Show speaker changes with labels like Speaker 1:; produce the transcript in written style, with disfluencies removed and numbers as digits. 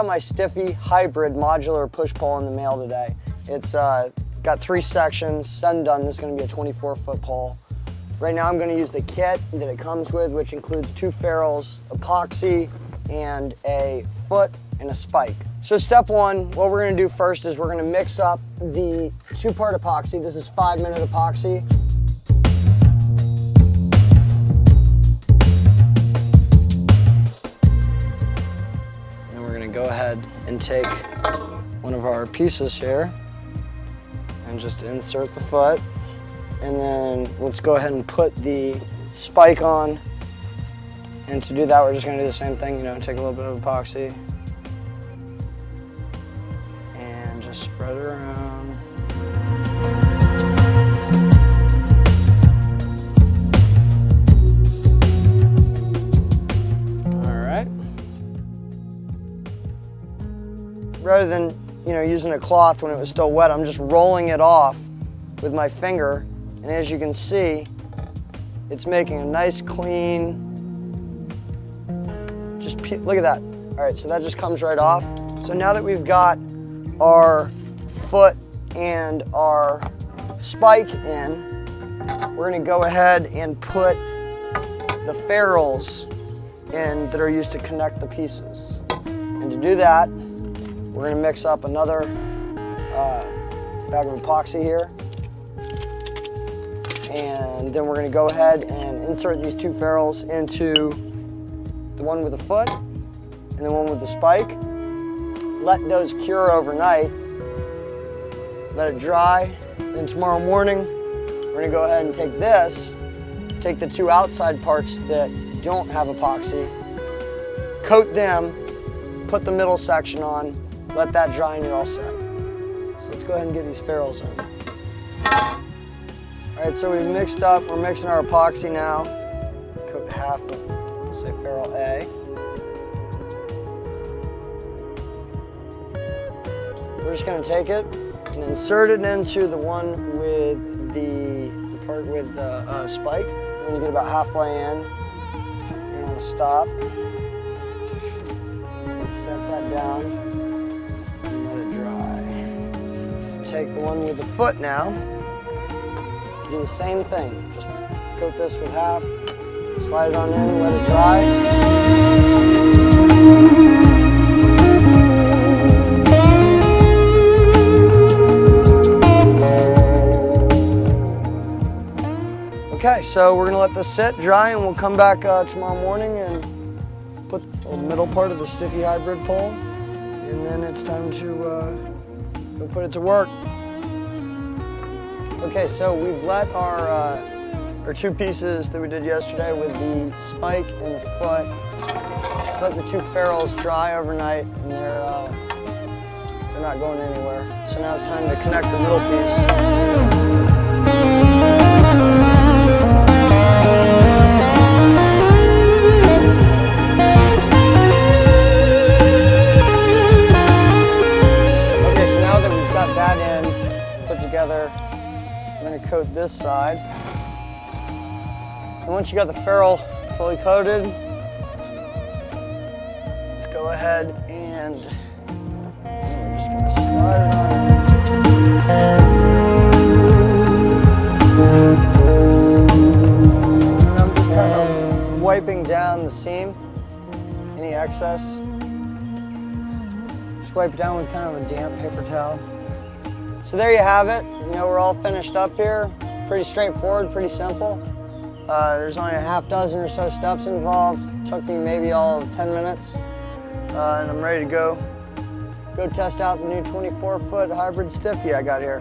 Speaker 1: got my STIFFY Hybrid Modular Push Pole in the mail today. It's got 3 sections, said and done. This is going to be a 24-foot pole. Right now I'm going to use the kit that it comes with, which includes 2 ferrules, epoxy, and a foot and a spike. So step 1, what we're going to do first is we're going to mix up the 2-part epoxy. This is 5-minute epoxy. And we're going to go ahead and take one of our pieces here and just insert the foot. And then let's go ahead and put the spike on. And to do that, we're just going to do the same thing, you know, take a little bit of epoxy and just spread it around. All right. Rather than, you know, using a cloth when it was still wet, I'm just rolling it off with my finger. And as you can see, it's making a nice clean, look at that. All right, so that just comes right off. So now that we've got our foot and our spike in, we're gonna go ahead and put the ferrules in that are used to connect the pieces. And to do that, we're gonna mix up another bag of epoxy here. And then we're gonna go ahead and insert these 2 ferrules into the one with the foot and the one with the spike. Let those cure overnight. Let it dry. Then tomorrow morning, we're gonna go ahead and take this, take the 2 outside parts that don't have epoxy, coat them, put the middle section on, let that dry, and you're all set. So let's go ahead and get these ferrules in. All right, so we've mixed up, we're mixing our epoxy now. Coat half of, say, ferrule A. We're just gonna take it and insert it into the one with the part with the spike. When you get about halfway in, you're gonna stop and set that down and let it dry. Take the one with the foot now. Do the same thing. Just coat this with half, slide it on in, let it dry. Okay, so we're gonna let this sit, dry, and we'll come back tomorrow morning and put the middle part of the STIFFY Hybrid pole, and then it's time to go put it to work. Okay, so we've let our 2 pieces that we did yesterday with the spike and the foot, let the 2 ferrules dry overnight, and they're not going anywhere. So now it's time to connect the middle piece. Okay, so now that we've got that end put together, I'm going to coat this side. And once you got the ferrule fully coated, let's go ahead and we're just going to slide it on. And I'm just kind of wiping down the seam, any excess. Just wipe it down with kind of a damp paper towel. So there you have it. You know, we're all finished up here. Pretty straightforward, pretty simple. There's only a half dozen or so steps involved. Took me maybe all of 10 minutes. And I'm ready to go test out the new 24-foot hybrid STIFFY I got here.